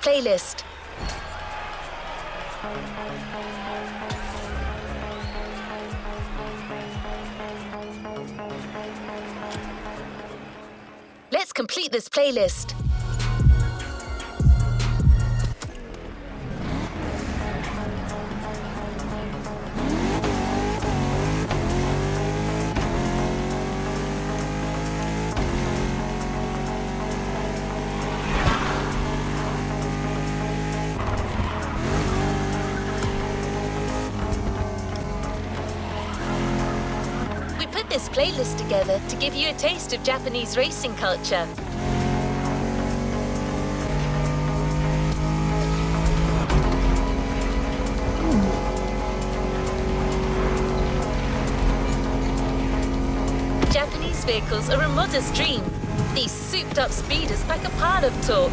playlist. Let's complete this playlist. This playlist together to give you a taste of Japanese racing culture. Japanese vehicles are a modest dream. These souped-up speeders pack a pile of torque.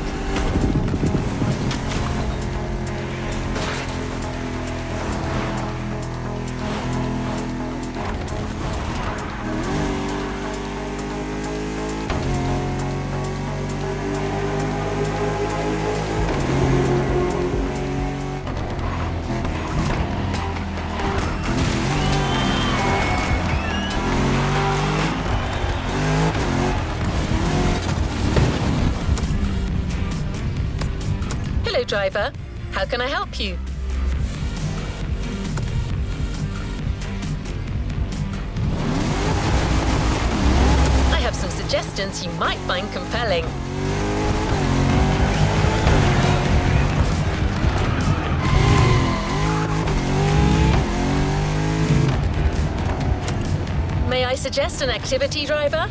Hello, driver. How can I help you? I have some suggestions you might find compelling. May I suggest an activity, driver?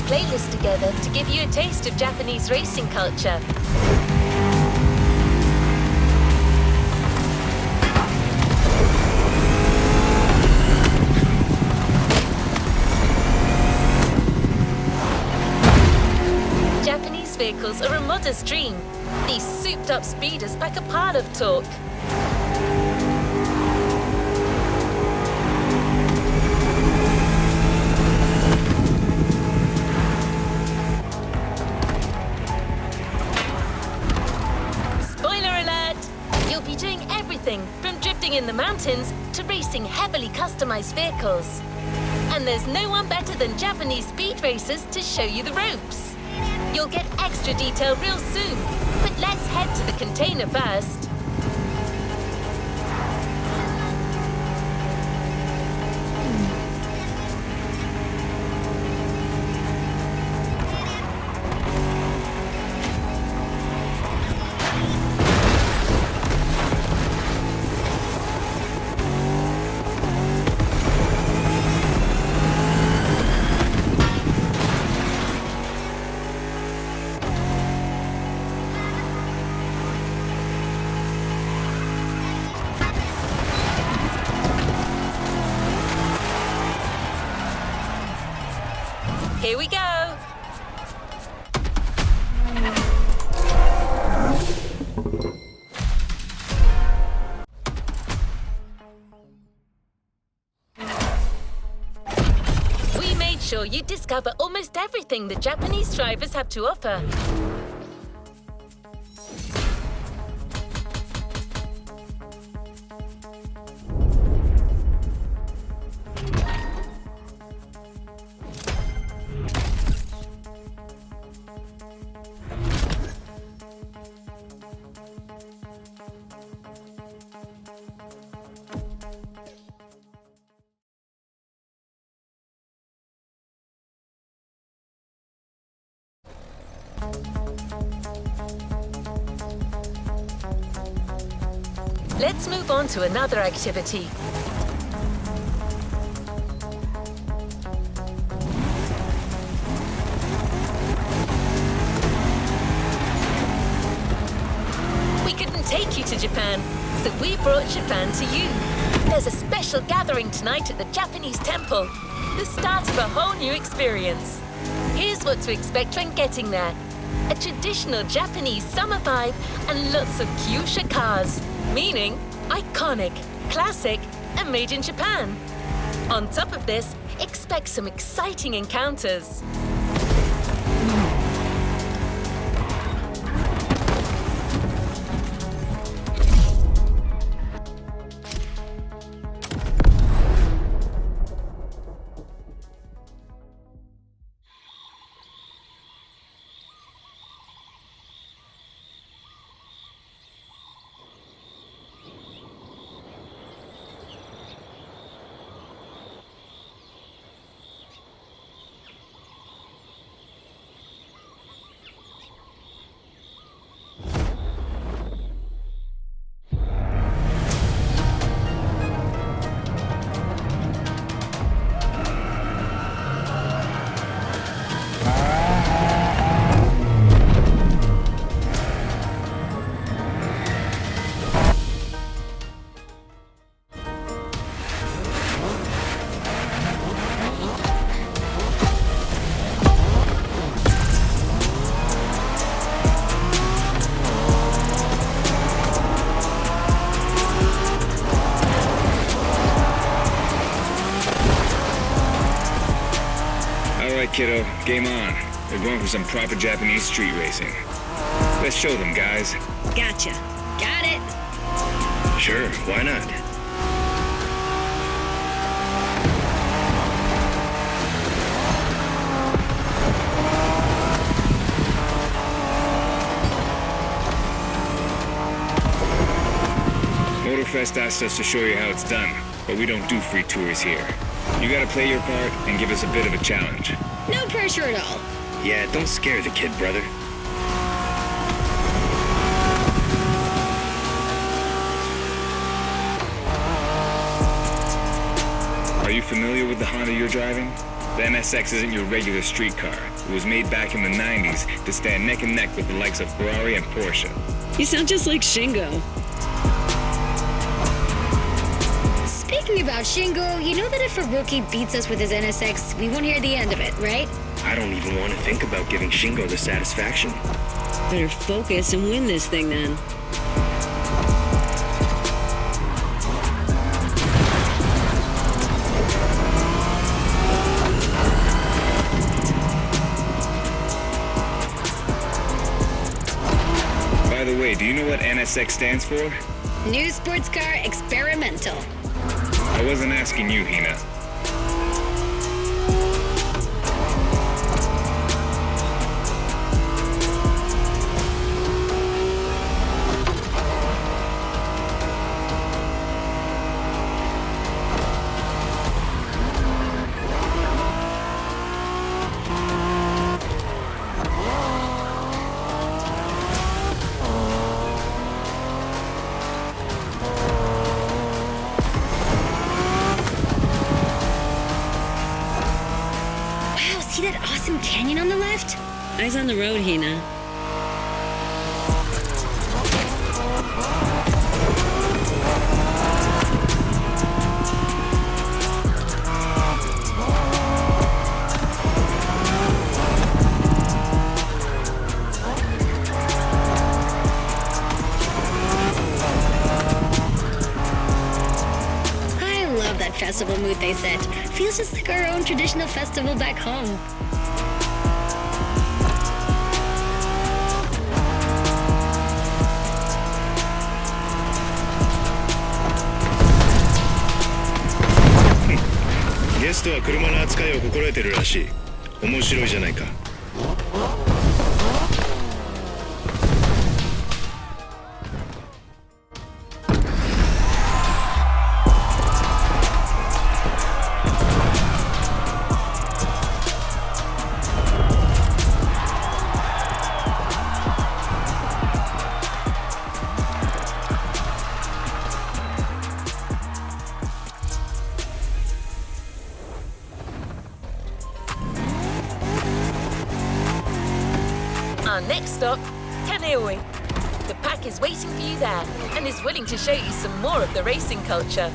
Playlist together to give you a taste of Japanese racing culture. Japanese vehicles are a modest dream. These souped-up speeders pack a pile of torque. From drifting in the mountains to racing heavily customized vehicles. And there's no one better than Japanese speed racers to show you the ropes. You'll get extra detail real soon, but let's head to the container first. Here we go! We made sure you discover almost everything the Japanese drivers have to offer. Let's move on to another activity. We couldn't take you to Japan, so we brought Japan to you. There's a special gathering tonight at the Japanese temple, the start of a whole new experience. Here's what to expect when getting there. A traditional Japanese summer vibe and lots of kyusha cars, meaning iconic, classic, and made in Japan. On top of this, expect some exciting encounters. right, kiddo. Game on. They're going for some proper Japanese street racing. Let's show them, guys. Gotcha. Got it. Sure, why not? Motorfest asked us to show you how it's done, but we don't do free tours here. You gotta play your part and give us a bit of a challenge. No pressure at all. Yeah, don't scare the kid, brother. Are you familiar with the Honda you're driving? The NSX isn't your regular street car. It was made back in the 90s to stand neck and neck with the likes of Ferrari and Porsche. You sound just like Shingo. Speaking about Shingo, you know that if a rookie beats us with his NSX, we won't hear the end of it, right? I don't even want to think about giving Shingo the satisfaction. Better focus and win this thing then. By the way, do you know what NSX stands for? New sports car experimental. I wasn't asking you, Hina. See that awesome canyon on the left? Eyes on the road, Hina. I love that festival mood they set. Feels just like our own traditional festival back home.ゲストは車の扱いを心得てるらしい。面白いじゃないか。Our next stop, Kaneohe. The pack is waiting for you there and is willing to show you some more of the racing culture.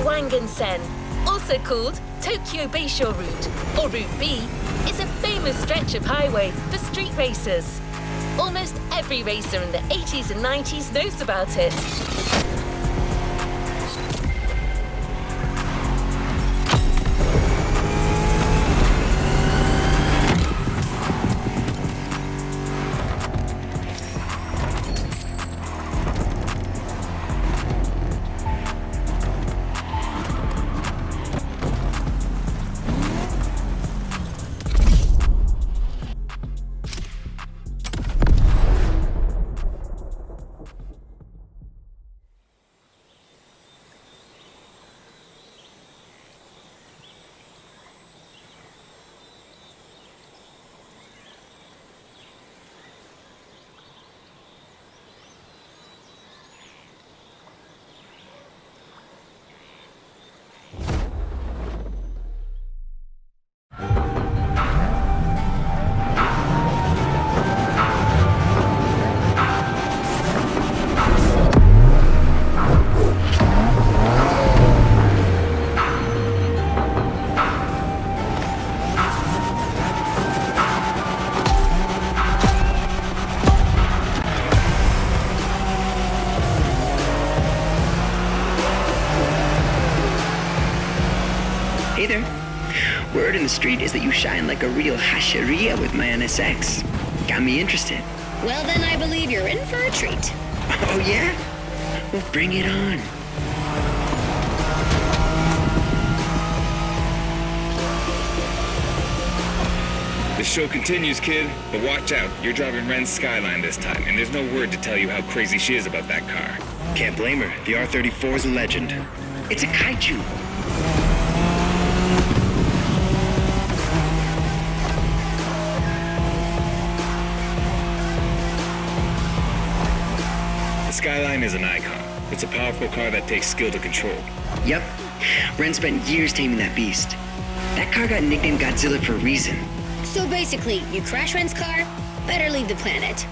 Wangan-sen, also called Tokyo Bayshore Route, or Route B, is a famous stretch of highway for street racers. Almost every racer in the 80s and 90s knows about it. street is that you shine like a real hasheria with my NSX. Got me interested. Well, then I believe you're in for a treat. Oh, yeah? Well, bring it on. The show continues, kid, but watch out. You're driving Ren's Skyline this time, and there's no word to tell you how crazy she is about that car. Can't blame her. The R34 is a legend. It's a kaiju. The Skyline is an icon. It's a powerful car that takes skill to control. Yep. Ren spent years taming that beast. That car got nicknamed Godzilla for a reason. So basically, you crash Ren's car, better leave the planet.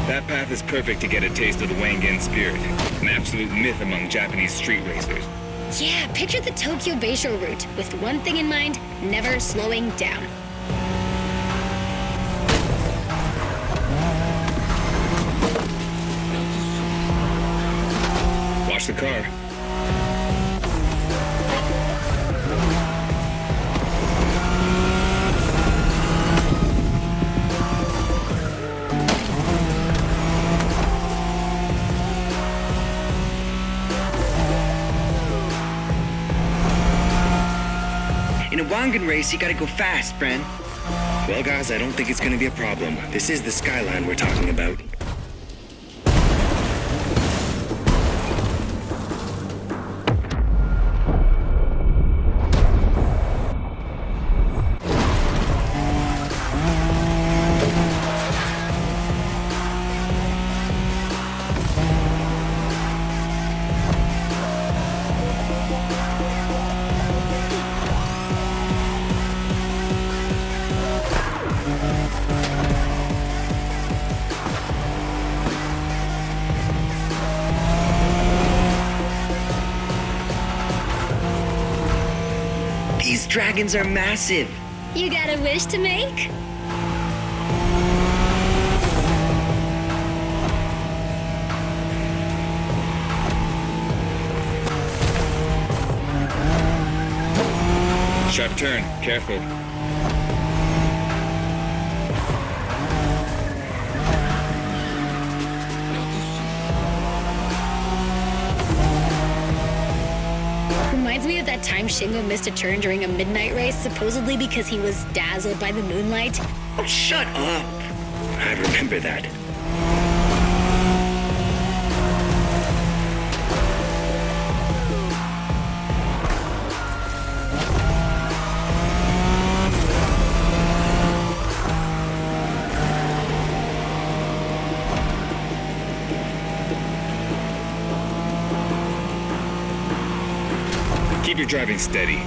That path is perfect to get a taste of the Wangen spirit, an absolute myth among Japanese street racers. Yeah, picture the Tokyo Beisho route, with one thing in mind, never slowing down. Watch the car. In a Wangen race, you gotta go fast, Bren. Well, guys, I don't think it's gonna be a problem. This is the Skyline we're talking about. These dragons are massive. You got a wish to make? Sharp turn. Careful. Reminds me of that time Shingo missed a turn during a midnight race, supposedly because he was dazzled by the moonlight. Oh, shut up. I remember that. Keep your driving steady.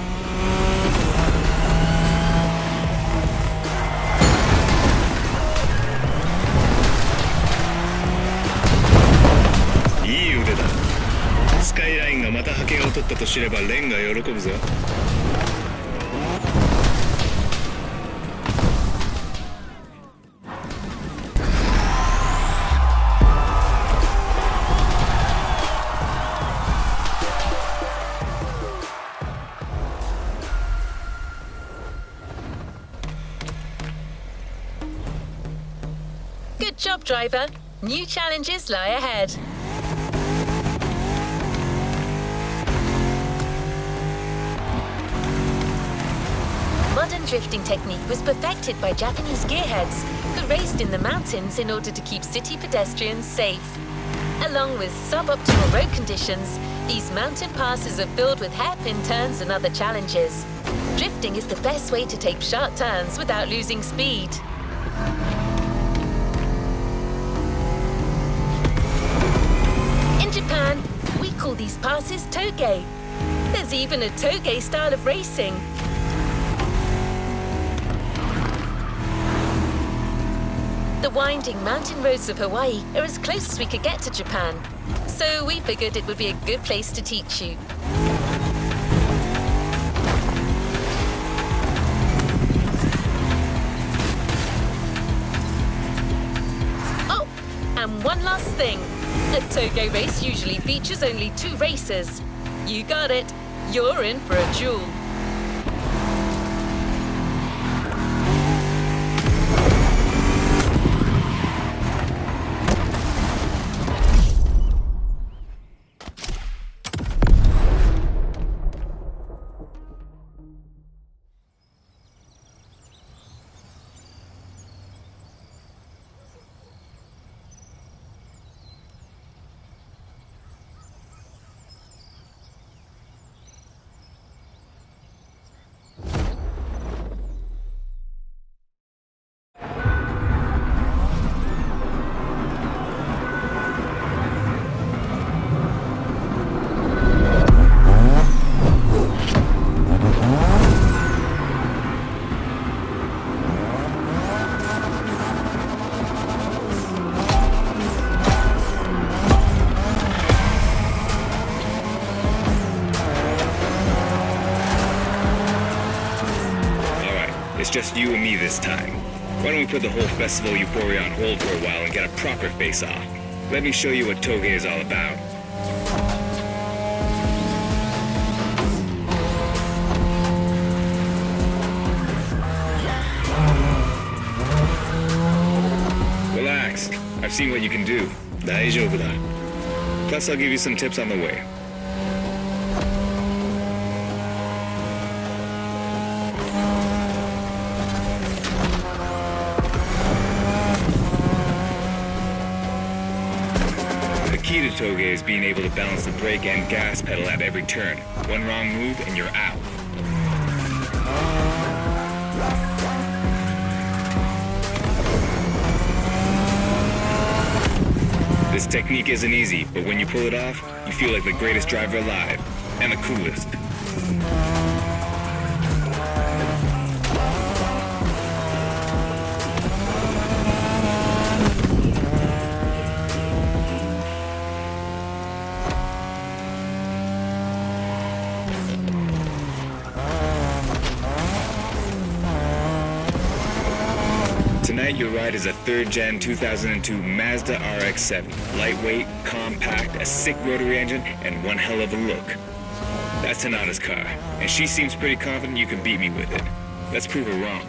いい腕だ。スカイラインがまた覇権を取ったと知ればレンが喜ぶぞ。Good job, driver. New challenges lie ahead. Modern drifting technique was perfected by Japanese gearheads who raced in the mountains in order to keep city pedestrians safe. Along with suboptimal road conditions, these mountain passes are filled with hairpin turns and other challenges. Drifting is the best way to take sharp turns without losing speed. In Japan, we call these passes toge. There's even a toge style of racing. The winding mountain roads of Hawaii are as close as we could get to Japan, so we figured it would be a good place to teach you. one last thing. A toge race usually features only 2 racers. You got it. You're in for a duel. It's just you and me this time. Why don't we put the whole festival euphoria on hold for a while and get a proper face-off? Let me show you what toge is all about. Relax. I've seen what you can do. 大丈夫だ。 Plus, I'll give you some tips on the way. The key to toge is being able to balance the brake and gas pedal at every turn. One wrong move and you're out. This technique isn't easy, but when you pull it off, you feel like the greatest driver alive, and the coolest. Tonight, your ride is a 3rd Gen 2002 Mazda RX-7. Lightweight, compact, a sick rotary engine, and one hell of a look. That's Tanada's car, and she seems pretty confident you can beat me with it. Let's prove her wrong.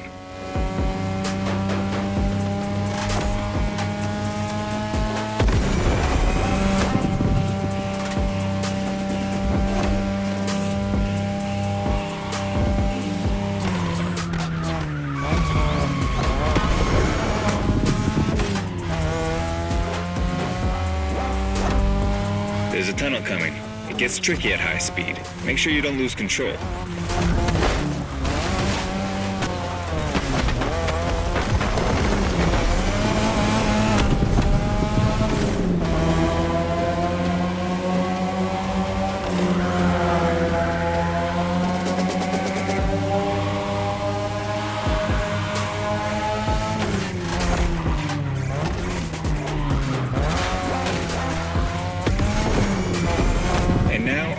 There's a tunnel coming. It gets tricky at high speed. Make sure you don't lose control.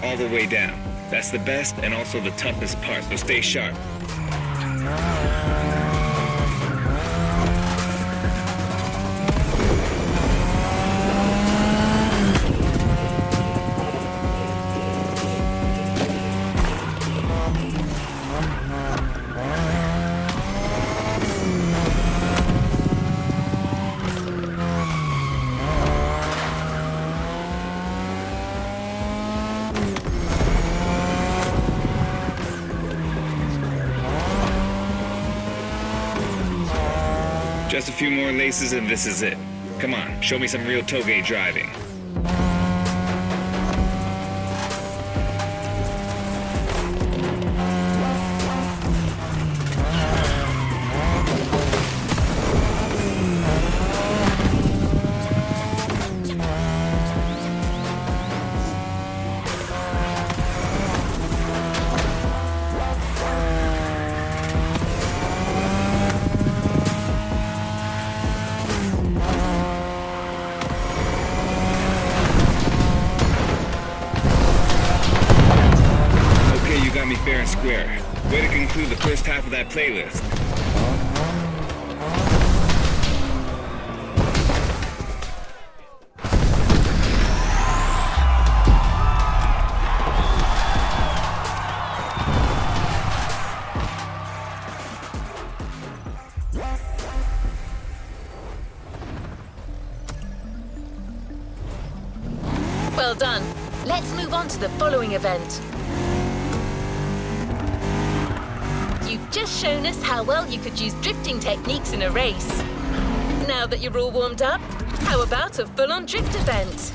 All the way down. That's the best and also the toughest part, so stay sharp. Just a few more laces and this is it. Come on, show me some real toge driving. Fair and square. Way to conclude the first half of that playlist. Well done. Let's move on to the following event. You've just shown us how well you could use drifting techniques in a race. Now that you're all warmed up, how about a full-on drift event?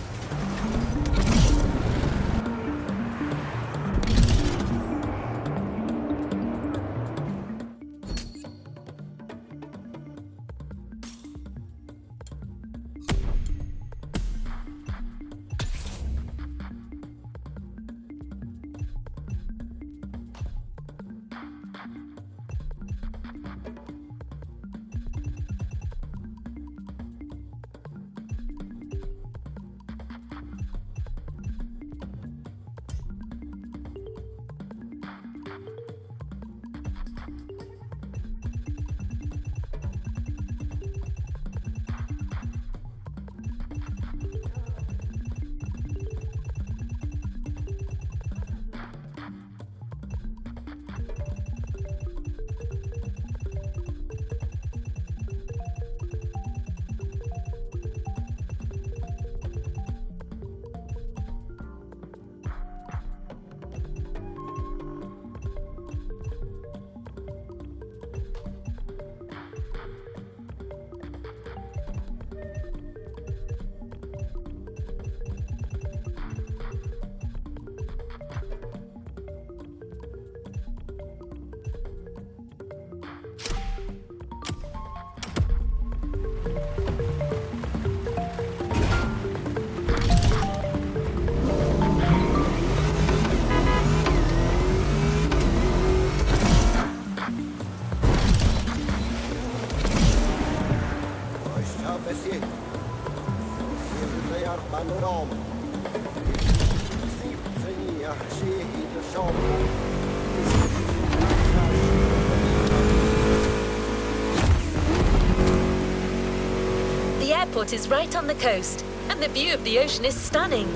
The airport is right on the coast, and the view of the ocean is stunning.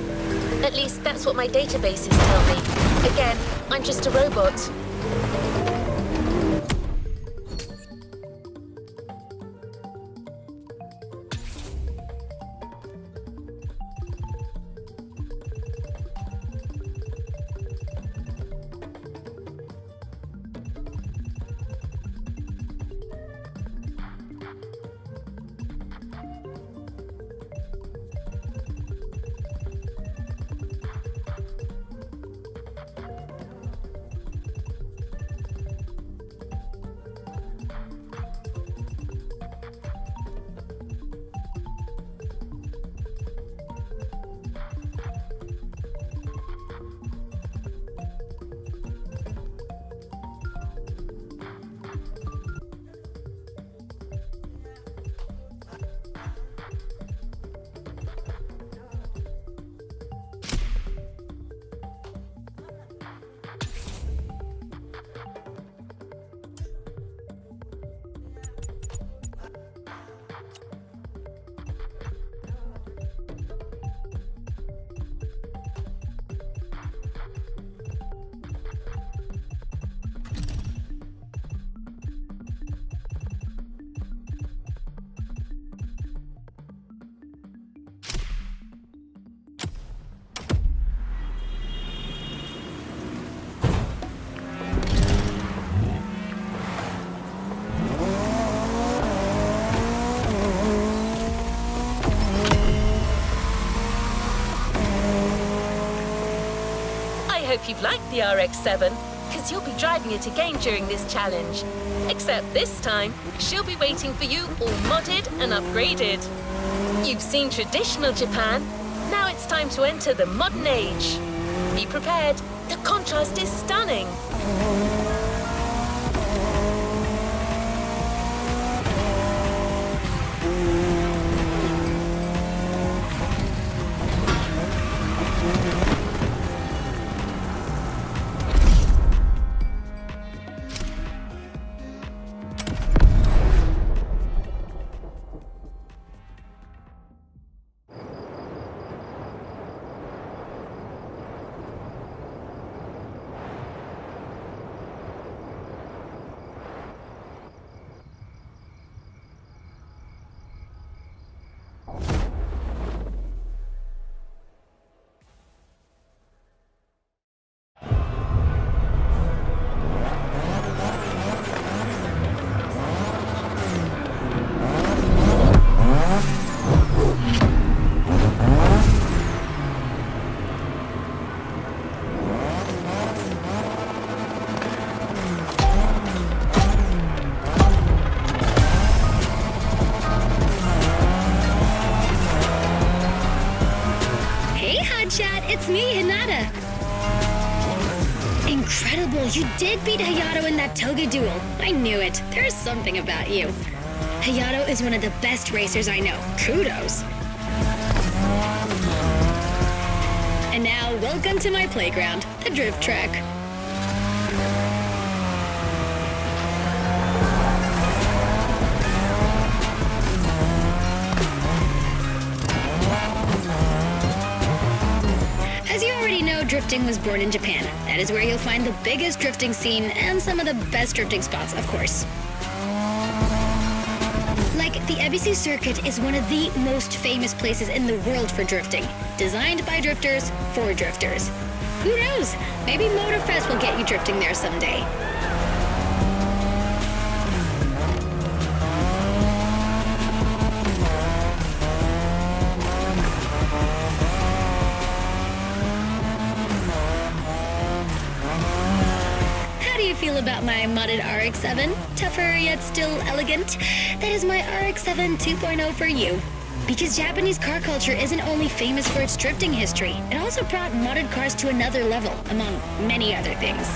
At least that's what my databases tell me. Again, I'm just a robot. I hope you've liked the RX-7, because you'll be driving it again during this challenge. Except this time, she'll be waiting for you all modded and upgraded. You've seen traditional Japan, now it's time to enter the modern age. Be prepared, the contrast is stunning. it's me, Hinata. Incredible, you did beat Hayato in that toga duel. I knew it. There's something about you. Hayato is one of the best racers I know. Kudos. And now, welcome to my playground, the drift track. As you already know, drifting was born in Japan. That is where you'll find the biggest drifting scene and some of the best drifting spots, of course. Like, the Ebisu Circuit is one of the most famous places in the world for drifting. Designed by drifters, for drifters. Who knows? Maybe MotorFest will get you drifting there someday. How do you feel about my modded RX-7? Tougher yet still elegant? That is my RX-7 2.0 for you. Because Japanese car culture isn't only famous for its drifting history, it also brought modded cars to another level, among many other things.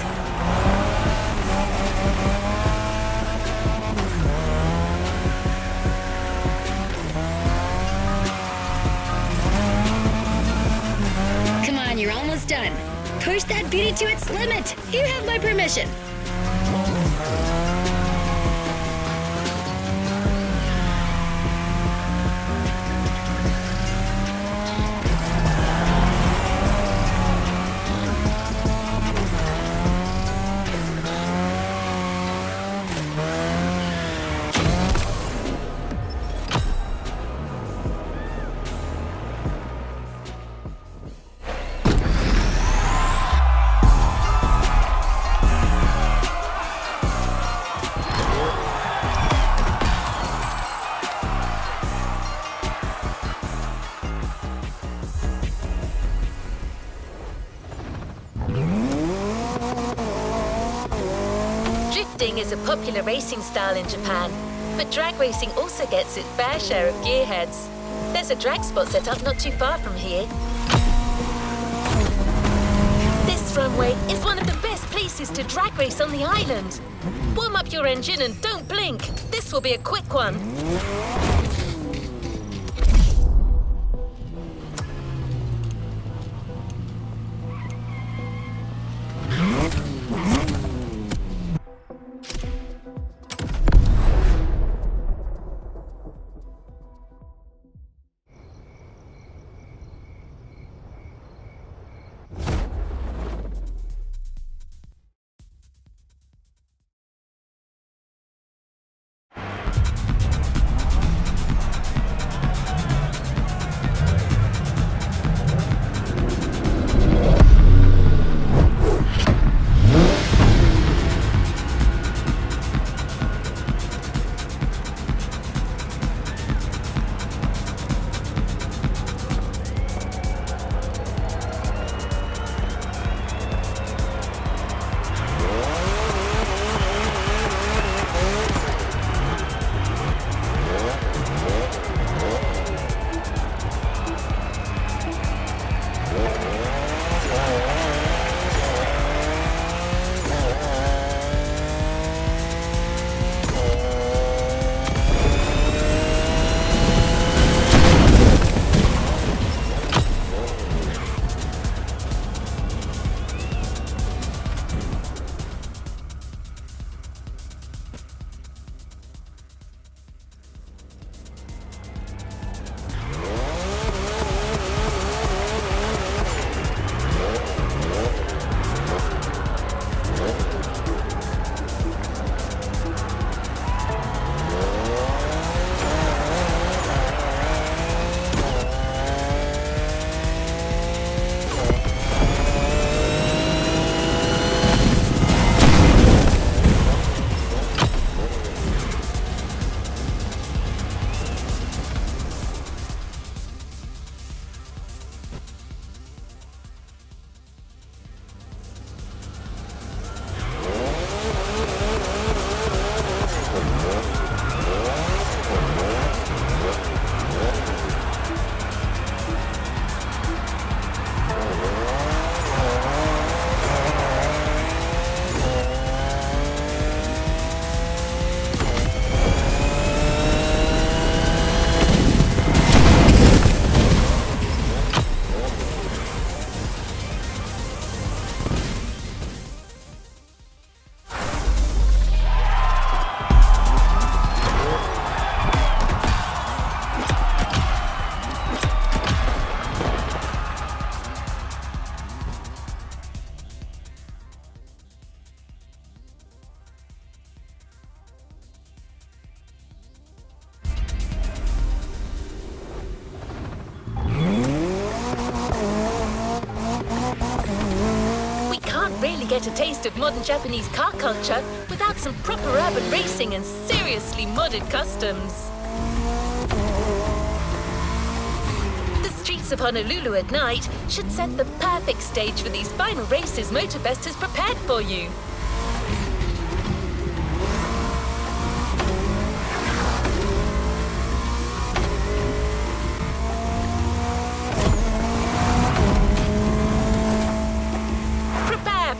Come on, you're almost done. Push that beauty to its limit. You have my permission. Drifting is a popular racing style in Japan, but drag racing also gets its fair share of gearheads. There's a drag spot set up not too far from here. This runway is one of the best places to drag race on the island. Warm up your engine and don't blink. This will be a quick one. get a taste of modern Japanese car culture without some proper urban racing and seriously modded customs. The streets of Honolulu at night should set the perfect stage for these final races Motorfest has prepared for you.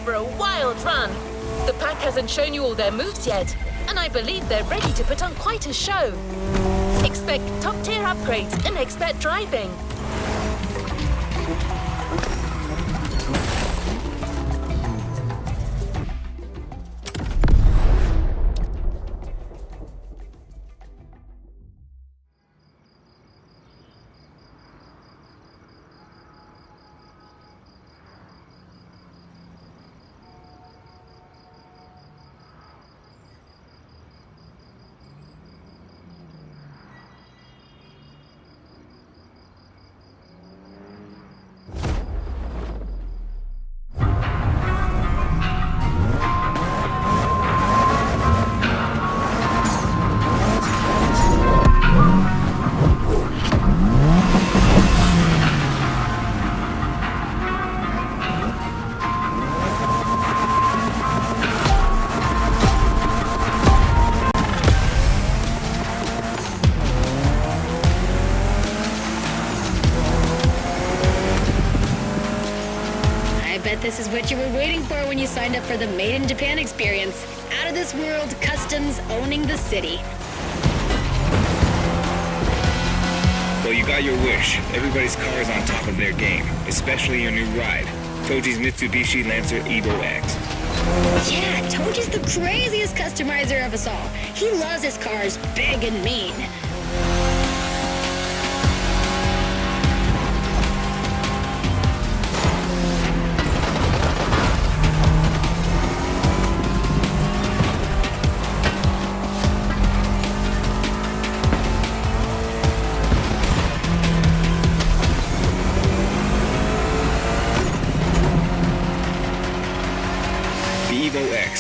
For a wild run. The pack hasn't shown you all their moves yet, and I believe they're ready to put on quite a show. Expect top-tier upgrades and expert driving. This is what you were waiting for when you signed up for the Made in Japan experience. Out of this world customs owning the city. Well, you got your wish. Everybody's car is on top of their game, especially your new ride, Toji's Mitsubishi Lancer Evo X. Yeah, Toji's the craziest customizer of us all. He loves his cars big and mean.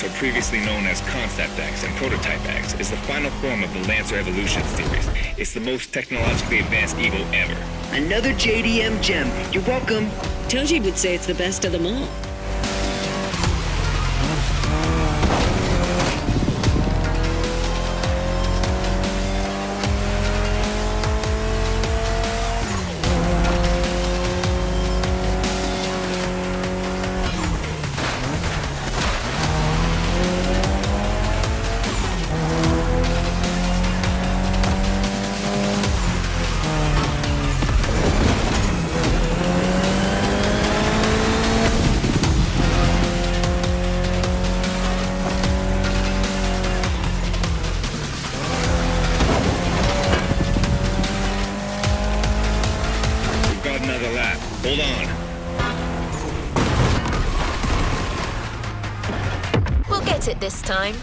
Or previously known as Concept X and Prototype X, is the final form of the Lancer Evolution series. It's the most technologically advanced Evo ever. Another JDM gem. You're welcome. Toji would say it's the best of them all. Hold on. We'll get it this time.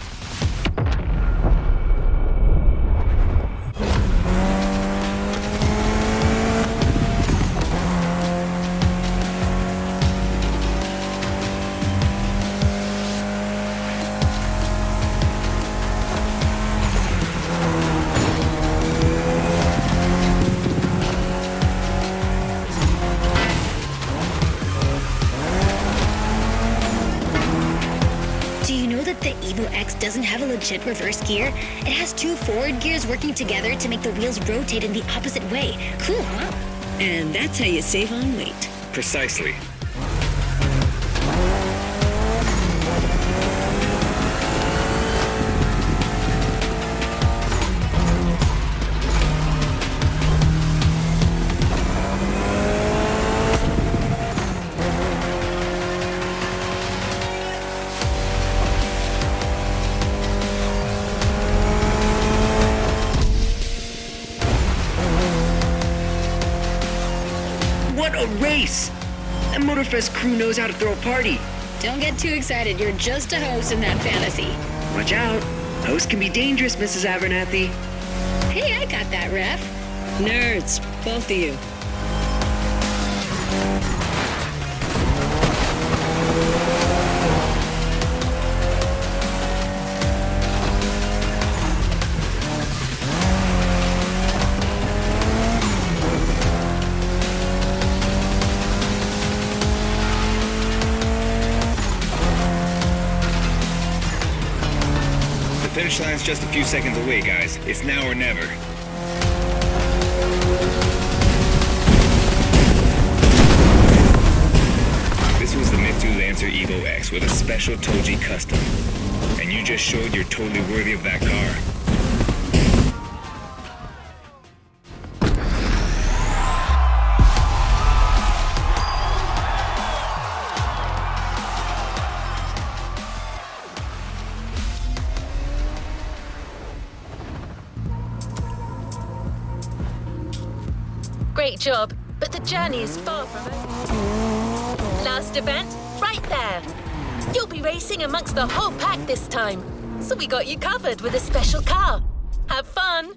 Doesn't have a legit reverse gear. It has two forward gears working together to make the wheels rotate in the opposite way. Cool, huh? And that's how you save on weight. Precisely. What a race! That Motorfest crew knows how to throw a party. Don't get too excited. You're just a host in that fantasy. Watch out. Hosts can be dangerous, Mrs. Abernathy. Hey, I got that, ref. Nerds, both of you. finish line's just a few seconds away, guys. It's now or never. This was the Mitsu Lancer Evo X with a special Toji custom. And you just showed you're totally worthy of that car. Great job, but the journey is far from over. Last event, right there. You'll be racing amongst the whole pack this time, so we got you covered with a special car. Have fun!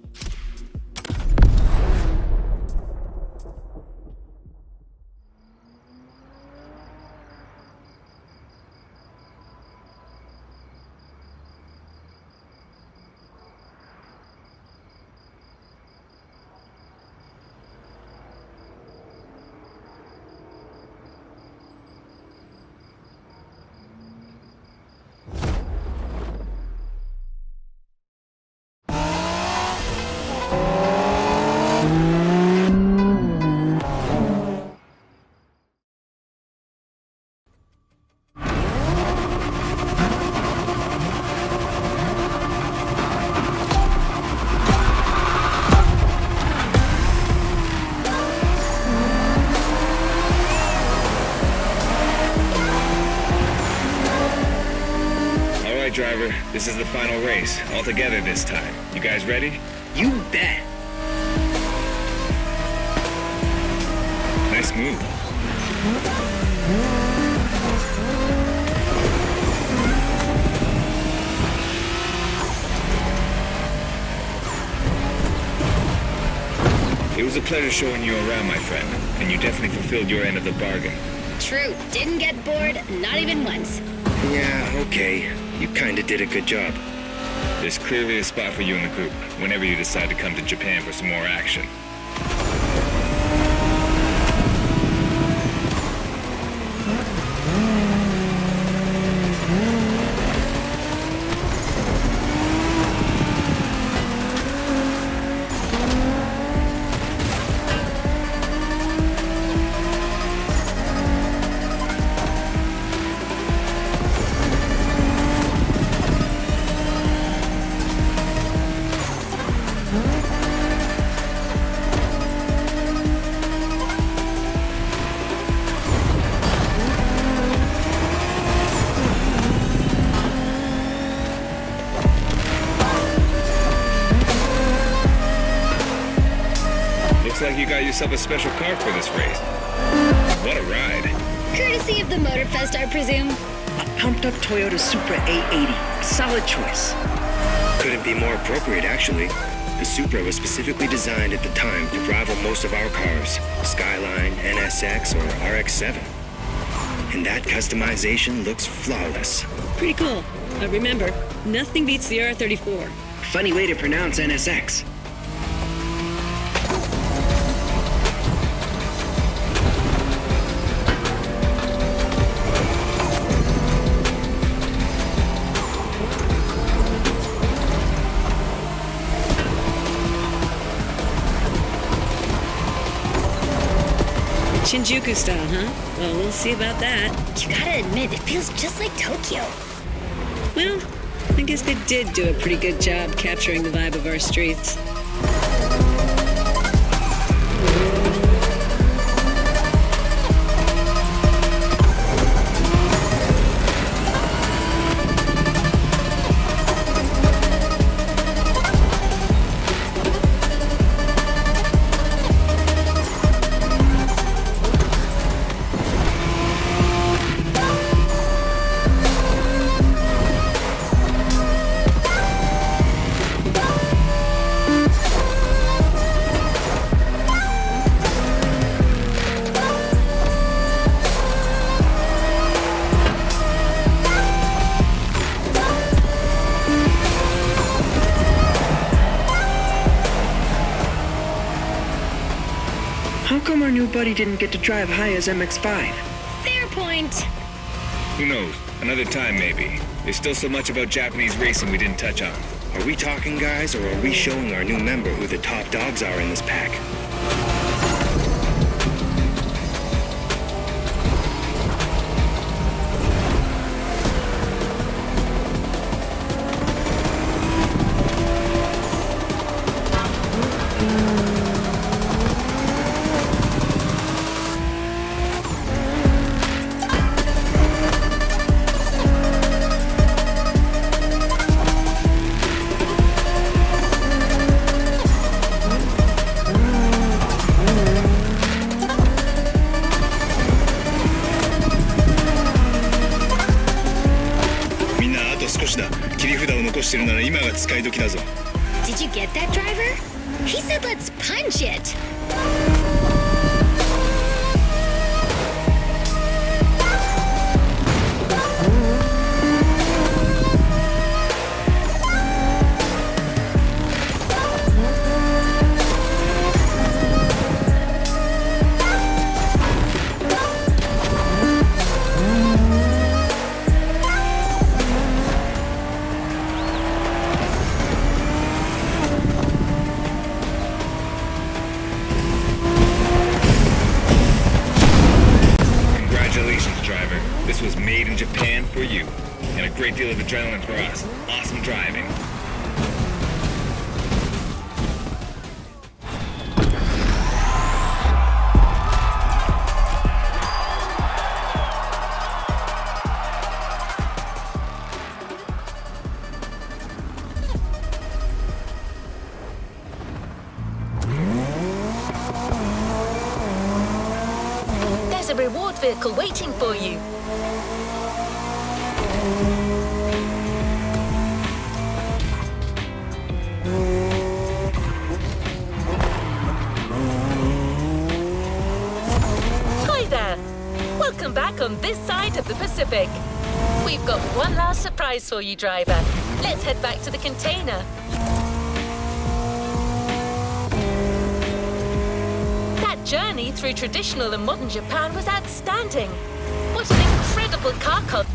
Driver, this is the final race, all together this time. You guys ready? You bet. Nice move. It was a pleasure showing you around, my friend, and you definitely fulfilled your end of the bargain. True. Didn't get bored, not even once. Yeah, okay. You kinda did a good job. There's clearly a spot for you in the group, whenever you decide to come to Japan for some more action. Looks like you got yourself a special car for this race. What a ride. Courtesy of the Motorfest, I presume. A pumped-up Toyota Supra A80. Solid choice. Couldn't be more appropriate, actually. The Supra was specifically designed at the time to rival most of our cars, Skyline, NSX, or RX-7. And that customization looks flawless. Pretty cool. But remember, nothing beats the R34. Funny way to pronounce NSX. Shinjuku style, huh? Well, we'll see about that. You gotta admit, it feels just like Tokyo. Well, I guess they did do a pretty good job capturing the vibe of our streets. How come our new buddy didn't get to drive high as MX-5? Fair point. Who knows? Another time, maybe. There's still so much about Japanese racing we didn't touch on. Are we talking, guys, or are we showing our new member who the top dogs are in this pack? Did you get that, driver? He said let's punch it. This was made in Japan for you, and a great deal of adrenaline for us. Awesome driving. There's a reward vehicle waiting for you. Hi there. Welcome back on this side of the Pacific. We've got one last surprise for you, driver. Let's head back to the container. That journey through traditional and modern Japan was outstanding. What an incredible car culture.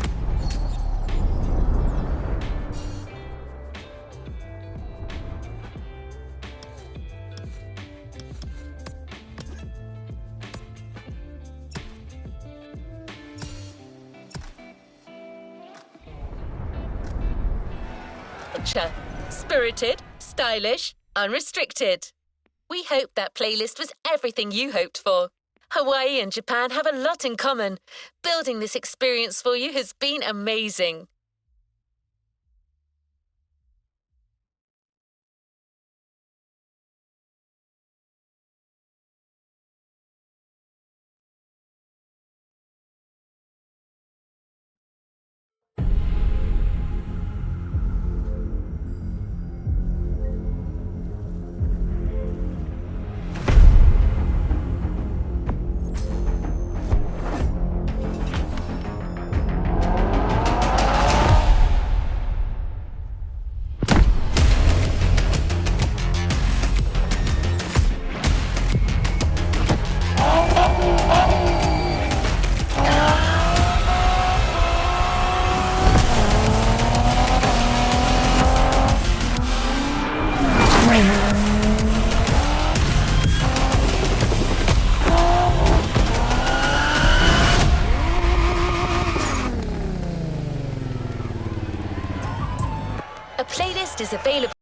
Spirited, stylish, unrestricted. We hope that playlist was everything you hoped for. Hawaii and Japan have a lot in common. Building this experience for you has been amazing. A playlist is available.